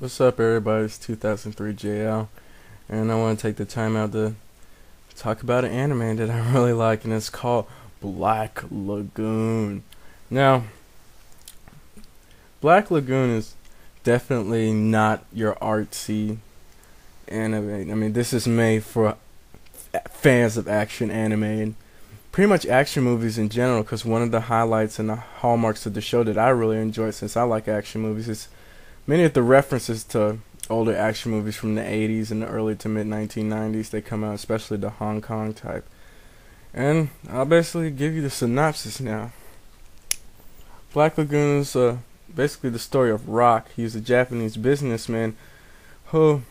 What's up, everybody? It's 2003 JL, and I want to take the time out to talk about an anime that I really like, and it's called Black Lagoon. Now, Black Lagoon is definitely not your artsy anime. I mean, this is made for fans of action anime and pretty much action movies in general, because one of the highlights and the hallmarks of the show that I really enjoy, since I like action movies, is many of the references to older action movies from the 80s and the early to mid 1990s. They come out, especially the Hong Kong type. And I'll basically give you the synopsis now. Black Lagoon is basically the story of Rock. He's a Japanese businessman who,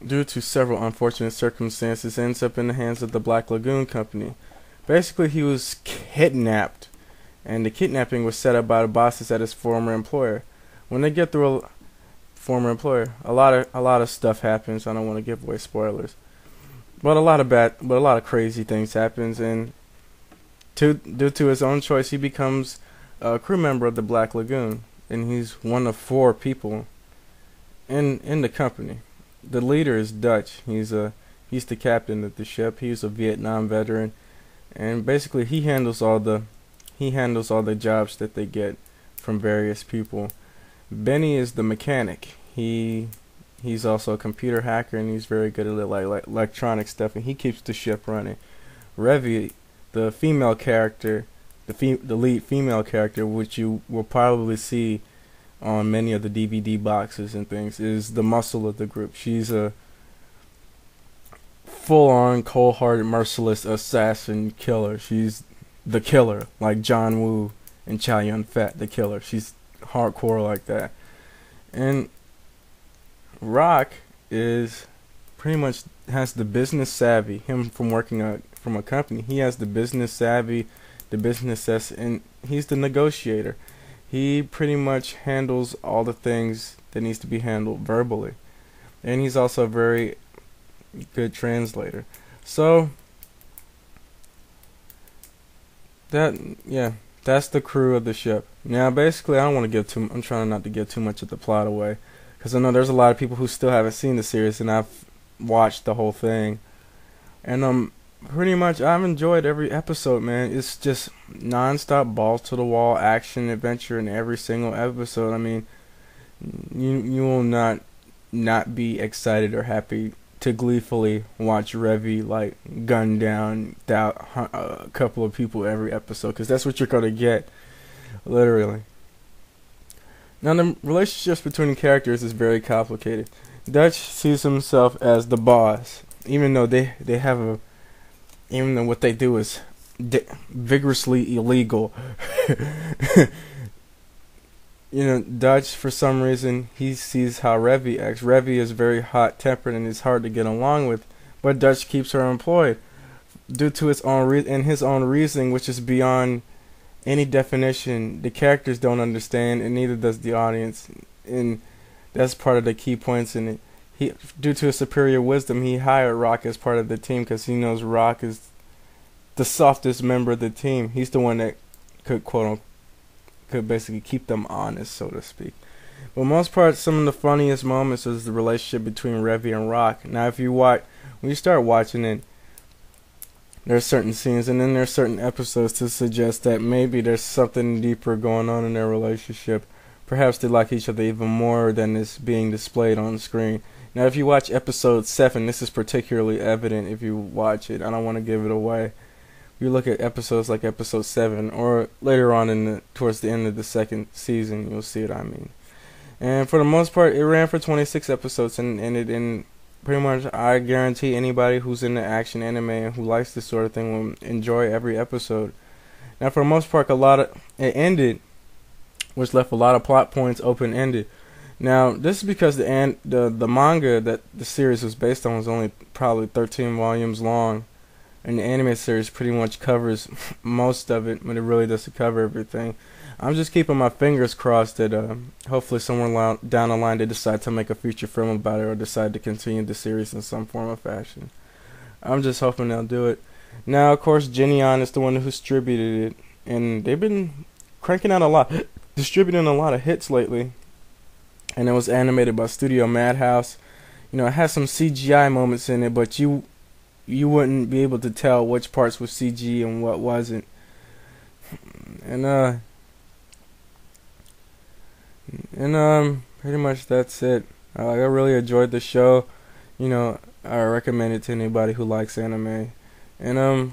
due to several unfortunate circumstances, ends up in the hands of the Black Lagoon Company. Basically, he was kidnapped, and the kidnapping was set up by the bosses at his former employer. When they get through a former employer, a lot of stuff happens. I don't want to give away spoilers, but a lot of crazy things happens, and due to his own choice, he becomes a crew member of the Black Lagoon, and he's one of 4 people in the company. The leader is Dutch. He's the captain of the ship. He's a Vietnam veteran, and basically he handles all the jobs that they get from various people. Benny is the mechanic. He's also a computer hacker, and he's very good at like electronic stuff, and he keeps the ship running. Revy, the female character, the lead female character, which you will probably see on many of the DVD boxes and things, is the muscle of the group. She's a full-on, cold-hearted, merciless assassin killer. She's the killer, like John Woo and Chow Yun-fat, the killer. She's hardcore like that. And Rock is pretty much has the business savvy. Him from working from a company, he has the business savvy, the business sense, and he's the negotiator. He pretty much handles all the things that needs to be handled verbally, and he's also a very good translator. So that's the crew of the ship. Now, basically, I'm trying not to give too much of the plot away, because I know there's a lot of people who still haven't seen the series, and I've watched the whole thing, and pretty much I've enjoyed every episode, man. It's just non-stop, balls to the wall action adventure in every single episode. I mean, you will not be excited or happy to gleefully watch Revy like gun down a couple of people every episode, because that's what you're gonna get, literally. Now, the relationships between the characters is very complicated. Dutch sees himself as the boss, even though even though what they do is vigorously illegal. Dutch, for some reason, he sees how Revy acts. Revy is very hot-tempered and is hard to get along with, but Dutch keeps her employed due to his own reasoning, which is beyond any definition. The characters don't understand, and neither does the audience, and that's part of the key points in it. Due to his superior wisdom, he hired Rock as part of the team, because he knows Rock is the softest member of the team. He's the one that could basically keep them honest, so to speak. But most part, some of the funniest moments is the relationship between Revy and Rock. Now, when you start watching it, there's certain scenes, and then there's certain episodes to suggest that maybe there's something deeper going on in their relationship. Perhaps they like each other even more than is being displayed on screen. Now, if you watch episode 7, this is particularly evident if you watch it. I don't want to give it away. If you look at episodes like episode 7, or later on towards the end of the second season, you'll see what I mean. And for the most part, it ran for 26 episodes, and pretty much I guarantee anybody who's into action anime and who likes this sort of thing will enjoy every episode. Now, for the most part, it ended, which left a lot of plot points open-ended. Now, this is because the manga that the series was based on was only probably 13 volumes long, and the anime series pretty much covers most of it, but it really doesn't cover everything. I'm just keeping my fingers crossed that hopefully somewhere down the line they decide to make a feature film about it, or decide to continue the series in some form or fashion. I'm just hoping they'll do it. Now, of course, Genion is the one who distributed it, and they've been distributing a lot of hits lately. and it was animated by Studio Madhouse. You know, it has some CGI moments in it, but you wouldn't be able to tell which parts were CG and what wasn't. And pretty much that's it. I really enjoyed the show. You know, I recommend it to anybody who likes anime. And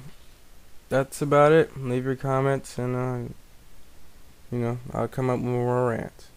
that's about it. Leave your comments, and you know, I'll come up with more rants.